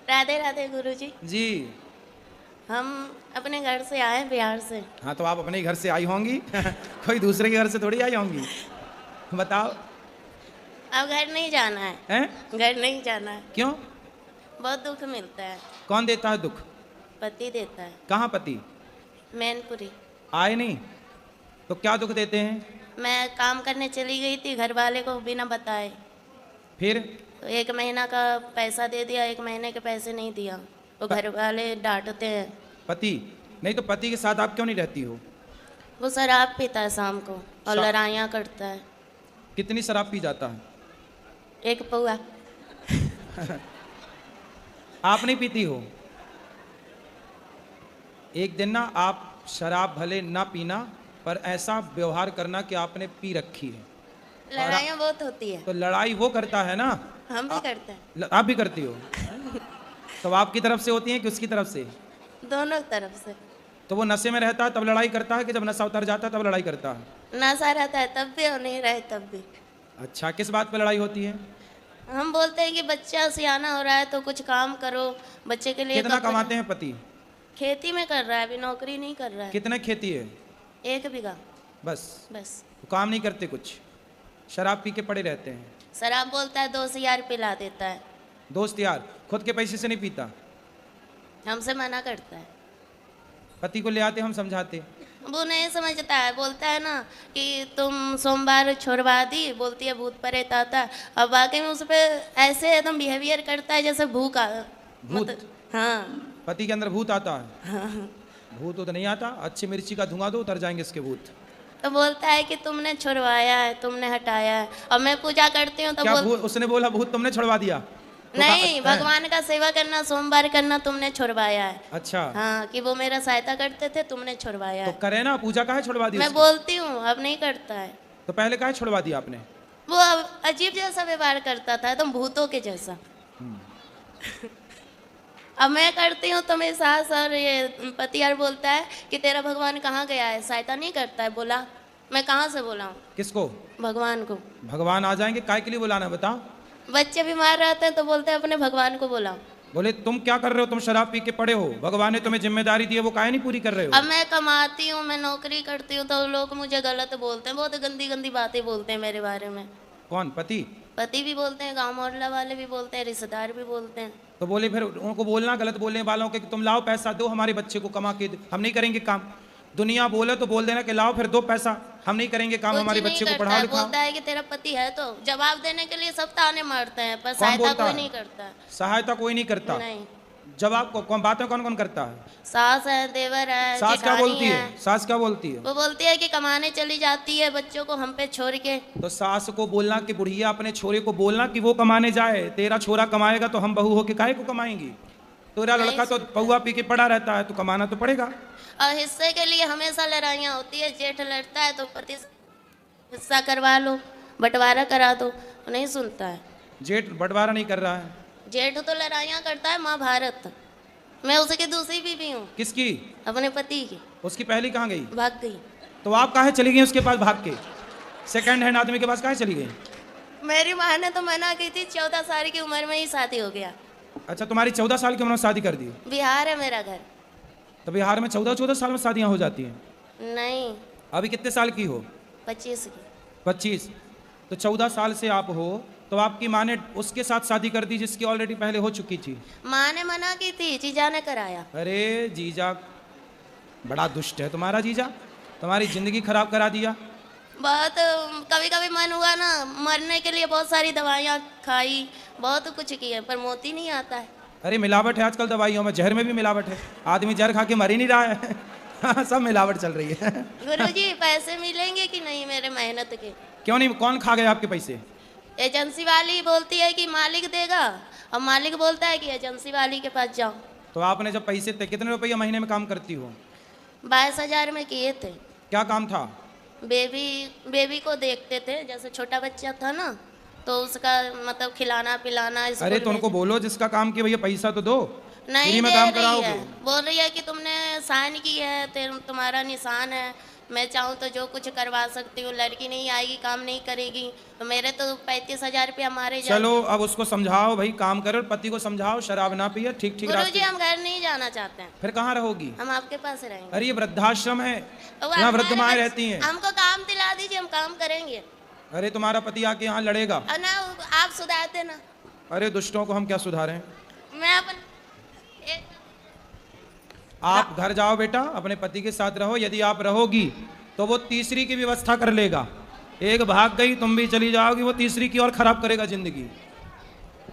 राधे राधे गुरुजी। जी। हम अपने घर से आए बिहार से। हाँ तो आप अपने घर से आई होंगी कोई दूसरे के घर से थोड़ी आई होंगी। बताओ। अब घर नहीं जाना है। हैं? घर नहीं जाना है। क्यों? बहुत दुख मिलता है। कौन देता है दुख? पति देता है। कहाँ पति? मैनपुरी। आए नहीं तो क्या दुख देते हैं? मैं काम करने चली गई थी घर वाले को बिना बताए। फिर? तो 1 महीना का पैसा दे दिया, 1 महीने के पैसे नहीं दिया तो घर वाले डांटते हैं। पति नहीं तो पति के साथ आप क्यों नहीं रहती हो? वो शराब पीता है शाम को और लड़ाइयाँ करता है। कितनी शराब पी जाता है? 1 पौआ। आप नहीं पीती हो? एक दिन ना आप शराब भले ना पीना पर ऐसा व्यवहार करना कि आपने पी रखी है। लड़ाइयाँ बहुत होती है। तो लड़ाई वो करता है ना। हम भी करते हैं। आप भी करती हो? तो आपकी तरफ से होती है कि उसकी तरफ से? दोनों तरफ से। तो वो नशे में रहता है तब लड़ाई करता है कि जब नशा उतर जाता है तब लड़ाई करता है? नशा रहता है तब भी और नहीं रहे तब भी। अच्छा, किस बात पे लड़ाई होती है? हम बोलते हैं कि बच्चा सियाना हो रहा है तो कुछ काम करो बच्चे के लिए। कितना कमाते हैं पति? खेती में कर रहा है, अभी नौकरी नहीं कर रहा है। कितने खेती है? 1 बीघा। बस? बस। तो काम नहीं करते कुछ, शराब पी के पड़े रहते हैं। शराब बोलता है 2 यार पिला देता है। दोस्त यार, खुद के पैसे से नहीं पीता? हमसे मना करता है। पति को ले आते हम समझाते। वो नहीं समझता है, बोलता है ना कि तुम सोमवार छोड़वा दी, बोलती है भूत प्रेत आता है। अब वाकई में उस पर ऐसे एकदम बिहेवियर करता है जैसे भूत। हाँ। पति के अंदर भूत आता है? हाँ। भूत तो नहीं आता, अच्छी मिर्ची का धुआं दो उतर जाएंगे इसके भूत। तो बोलता है कि तुमने छुड़वाया है, तुमने हटाया है। और मैं पूजा करती हूँ तो क्या उसने बोला भूत तुमने छुड़वा दिया? तो नहीं, भगवान का सेवा करना, सोमवार करना तुमने छुड़वाया है। अच्छा। हाँ, कि वो मेरा सहायता करते थे, तुमने छुड़वाया तो है। करे ना, पूजा काहे छुड़वा दी? मैं बोलती हूँ, अब नहीं करता है। तो पहले काहे छुड़वा दिया आपने? वो अब अजीब जैसा व्यवहार करता था, एकदम भूतों के जैसा। अब मैं करती हूँ तो मेरी सास और ये पति यार बोलता है कि तेरा भगवान कहाँ गया है, सहायता नहीं करता है। बोला मैं कहाँ से बोला हूँ? किसको? भगवान को। भगवान आ जाएंगे, काय के लिए बुलाना बताओ? बच्चे बीमार रहते हैं तो बोलते हैं अपने भगवान को बुलाओ। बोले तुम क्या कर रहे हो, तुम शराब पी के पड़े हो, भगवान ने तुम्हें जिम्मेदारी दी है, वो काहे नहीं पूरी कर रहे हो? अब मैं कमाती हूँ, मैं नौकरी करती हूँ तो लोग मुझे गलत बोलते हैं, बहुत गंदी गंदी बातें बोलते हैं मेरे बारे में। कौन? पति? पति भी बोलते हैं, गांव मोहल्ला वाले भी बोलते हैं, रिश्तेदार भी बोलते हैं। तो बोले फिर उनको बोलना गलत बोलने वालों के कि तुम लाओ पैसा दो हमारे बच्चे को कमा के, हम नहीं करेंगे काम। दुनिया बोले तो बोल देना कि लाओ फिर दो पैसा, हम नहीं करेंगे काम, हमारे बच्चे को पढ़ा लिखा। बोलता है कि तेरा पति है तो जवाब देने के लिए सब ताने मारते हैं पर सहायता कोई नहीं करता। सहायता कोई नहीं करता? नहीं। जवाब को कौन, बातें कौन कौन करता है? सास है, देवर है। सास क्या बोलती है? सास क्या बोलती है? वो बोलती है कि कमाने चली जाती है बच्चों को हम पे छोड़ के। तो सास को बोलना कि बुढ़िया अपने छोरे को बोलना कि वो कमाने जाए, तेरा छोरा कमाएगा तो हम बहू होके काहे को कमाएंगी? तेरा लड़का तो पौआ पी के पड़ा रहता है तो कमाना तो पड़ेगा। और हिस्से के लिए हमेशा लड़ाइयाँ होती है, जेठ लड़ता है तो पति हिस्सा करवा लो, बंटवारा करा दो, नहीं सुनता है। जेठ बंटवारा नहीं कर रहा है? जेठ तो लड़ाइयाँ करता है महाभारत। मैं उसकी दूसरी बीवी हूँ। किसकी? अपने पति की। उसकी पहली कहाँ गई? भाग गई। तो आप काहे चली गई उसके पास भाग के? सेकंड हैंड आदमी के पास काहे चली गई? मेरी माँ ने तो मना की थी, 14 साल की उम्र में ही शादी हो गया। अच्छा, तुम्हारी 14 साल की उम्र में शादी कर दी? बिहार है मेरा घर। तो बिहार में 14 साल में शादियां हो जाती हैं? नहीं। अभी कितने साल की हो? 25 की। 25? तो 14 साल से आप हो तो आपकी माँ ने उसके साथ शादी कर दी जिसकी ऑलरेडी पहले हो चुकी थी? माँ ने मना की थी, जीजा ने कराया। अरे जीजा बड़ा दुष्ट है तुम्हारा जीजा, तुम्हारी जिंदगी खराब करा दिया। बहुत कभी कभी मन हुआ ना मरने के लिए, बहुत सारी दवाइयाँ खाई, बहुत कुछ किया पर मोती नहीं आता है। अरे मिलावट है आजकल दवाइयों में, जहर में भी मिलावट है, आदमी जहर खा के मर ही नहीं रहा है। सब मिलावट चल रही है। गुरुजी पैसे मिलेंगे कि नहीं मेरे मेहनत के? क्यों नहीं? कौन खा गया आपके पैसे? एजेंसी वाली बोलती है कि मालिक देगा और मालिक बोलता है कि एजेंसी वाली के पास जाओ। तो आपने जब पैसे थे, कितने रुपये महीने में काम करती हो? 22,000 में किए थे। क्या काम था? बेबी को देखते थे, जैसे छोटा बच्चा था ना तो उसका मतलब खिलाना पिलाना। अरे तो उनको बोलो जिसका काम किया भैया पैसा तो दो। नहीं में दे काम रही है, कराओगे? बोल रही है कि तुमने साइन की है, तुम्हारा निशान है मैं चाहूँ तो जो कुछ करवा सकती हूँ। लड़की नहीं आएगी, काम नहीं करेगी तो मेरे तो 35,000 रुपया मारे जाएंगे। चलो अब उसको समझाओ भाई, काम करो, पति को समझाओ शराब ना पिए, ठीक ठीक गुरुजी रास्ते। हम घर नहीं जाना चाहते हैं, फिर कहाँ रहोगी? हम आपके पास रहेंगे। अरे ये वृद्धाश्रम है, तो यहाँ वृद्ध हमारे माएँ बच्चे- रहती हैं। हमको काम दिला दीजिए, हम काम करेंगे। अरे तुम्हारा पति आके यहाँ लड़ेगा। और ना आप सुधारते ना। अरे दुष्टों को हम क्या सुधारें? मैं अपन आप घर जाओ बेटा, अपने पति के साथ रहो। यदि आप रहोगी तो वो तीसरी की व्यवस्था कर लेगा। एक भाग गई, तुम भी चली जाओगी, वो तीसरी की और खराब करेगा जिंदगी।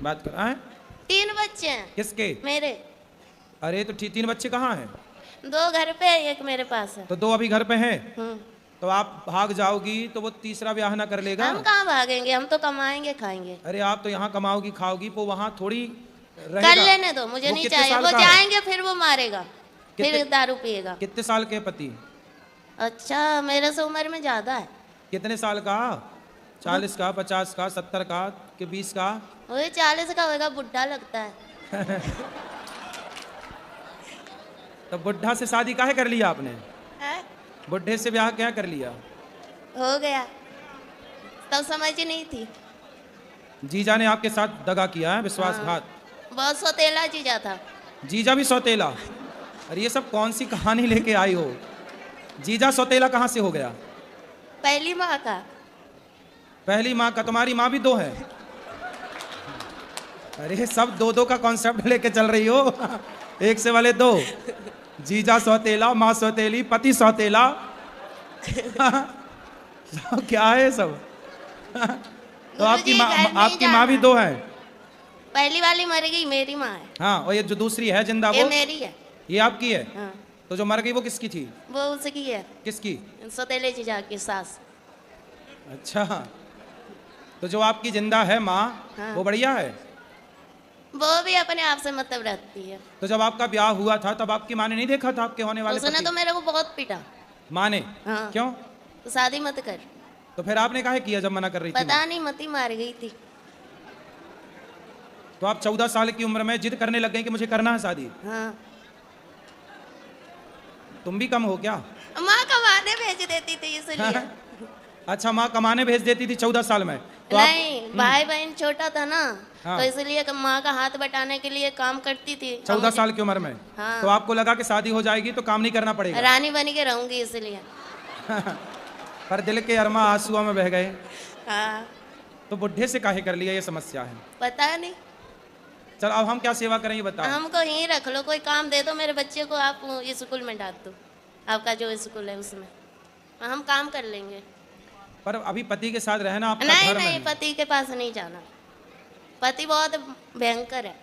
बात कर हैं? 3 बच्चे हैं किसके? मेरे। अरे तो 3 बच्चे कहाँ हैं? 2 घर पे है, एक मेरे पास है। तो 2 अभी घर पे हैं। हम्म। तो आप भाग जाओगी तो वो तीसरा ब्याह ना कर लेगा। हम कहाँ भागेंगे, हम तो कमाएंगे खाएंगे। अरे आप तो यहाँ कमाओगी खाओगी, वो वहाँ थोड़ी कर रहेगा। लेने दो, मुझे वो नहीं कितने चाहिए। साल वो का है? जाएंगे फिर वो मारेगा, फिर कितने- दारू पिएगा। कितने साल के पति? अच्छा मेरे से उम्र में ज्यादा है। कितने साल का? 40 का, 50 का, 70 का कि 20 का? वही 40 का होगा, बुढ़ा लगता है। तो बुढ़ा से शादी काहे कर लिया आपने? है? बुढ़े से ब्याह क्या कर लिया? हो गया, तब समझ ही नहीं थी। जीजा ने आपके साथ दगा किया है, विश्वासघात। बहुत सौतेला जीजा था। जीजा भी सौतेला? अरे ये सब कौन सी कहानी लेके आई हो? जीजा सौतेला कहाँ से हो गया? पहली माँ का। पहली माँ का? तुम्हारी माँ भी 2 है? अरे सब 2-2 का कॉन्सेप्ट लेके चल रही हो। एक से वाले 2। जीजा सौतेला, माँ सौतेली, पति सौतेला। क्या है सब? तो आपकी गुरुजी, माँ, घर नहीं आपकी माँ भी जाना। 2 है? पहली वाली मर गई, मेरी माँ है। हाँ, और ये जो दूसरी है जिंदा, ये वो मेरी है। ये आपकी है? हाँ, तो जो मर गई वो किसकी थी? वो उसकी है, किसकी? सौतेले जीजा की सास। अच्छा, तो जो आपकी जिंदा है माँ, हाँ। वो बढ़िया है? वो भी अपने आप से मतलब रखती है। तो जब आपका ब्याह हुआ था तब आपकी माँ ने नहीं देखा था आपके होने वाले उसने पति? तो मेरे को बहुत पीटा। माँ ने? हाँ। क्यों? तो शादी मत कर। तो फिर आपने काहे किया जब मना कर रही थी? पता नहीं, मती मार गई थी। तो आप 14 साल की उम्र में जिद करने लग गए कि मुझे करना है शादी। हाँ, तुम भी कम हो क्या? माँ कमाने भेज देती थी इसलिए। अच्छा, माँ कमाने भेज देती थी 14 साल में? तो आप नहीं, भाई बहन छोटा था ना, हाँ। तो इसलिए माँ का हाथ बटाने के लिए काम करती थी। 14 साल की उम्र में? हाँ। तो आपको लगा कि शादी हो जाएगी तो काम नहीं करना पड़ेगा। रानी बन के रहूंगी इसलिए। पर दिल के अरमा आंसुओं में बह गए। हाँ, तो बुढ़े से काहे कर लिया, ये समस्या है। पता नहीं। चल अब हम क्या सेवा करें ये बताओ। हमको यहीं रख लो, कोई काम दे दो, मेरे बच्चे को आप स्कूल में डाल दो, आपका जो स्कूल है उसमें, हम काम कर लेंगे। पर अभी पति के साथ रहना आपका नहीं धर्म नहीं, है। पति के पास नहीं जाना, पति बहुत भयंकर है।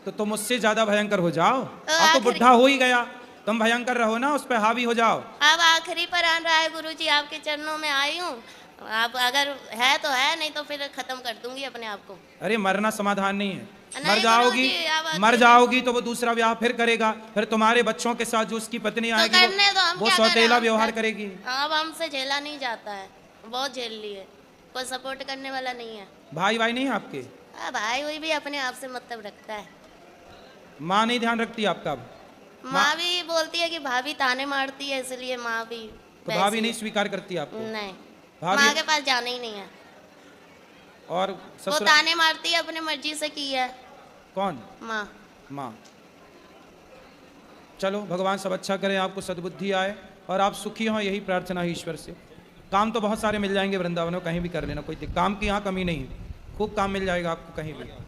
तो तुम उससे ज्यादा भयंकर हो जाओ। अब तो आखिरी- बुढ़ा हो ही गया, तुम भयंकर रहो ना, उस पर हावी हो जाओ। अब आखिरी पर आ रहा है गुरुजी, आपके चरणों में आई हूँ। आप अगर है तो है, नहीं तो फिर खत्म कर दूंगी अपने आप को। अरे मरना समाधान नहीं है। नहीं मर जाओगी, गुरुजी, अब मर जाओगी तो वो दूसरा ब्याह फिर करेगा, फिर तुम्हारे बच्चों के साथ जो उसकी पत्नी तो आएगी करने दो, हम वो क्या करें? सौतेला हम व्यवहार कर- करेगी। अब हमसे झेला नहीं जाता है, बहुत झेल लिए, कोई सपोर्ट करने वाला नहीं है। भाई भाई नहीं है आपके? भाई वही भी अपने आप से मतलब रखता है। माँ नहीं ध्यान रखती आपका? माँ भी बोलती है कि भाभी ताने मारती है, इसलिए माँ भी तो वैसी भाभी नहीं है। स्वीकार करती आपको? नहीं, भाभी- माँ के पास जाना ही नहीं है। और वो ससुर ताने मारती है, अपने मर्जी से की है कौन? माँ। माँ। चलो भगवान सब अच्छा करें, आपको सद्बुद्धि आए और आप सुखी हों, यही प्रार्थना है ईश्वर से। काम तो बहुत सारे मिल जाएंगे वृंदावन में, कहीं भी कर लेना, कोई काम की यहाँ कमी नहीं है, खूब काम मिल जाएगा आपको कहीं भी।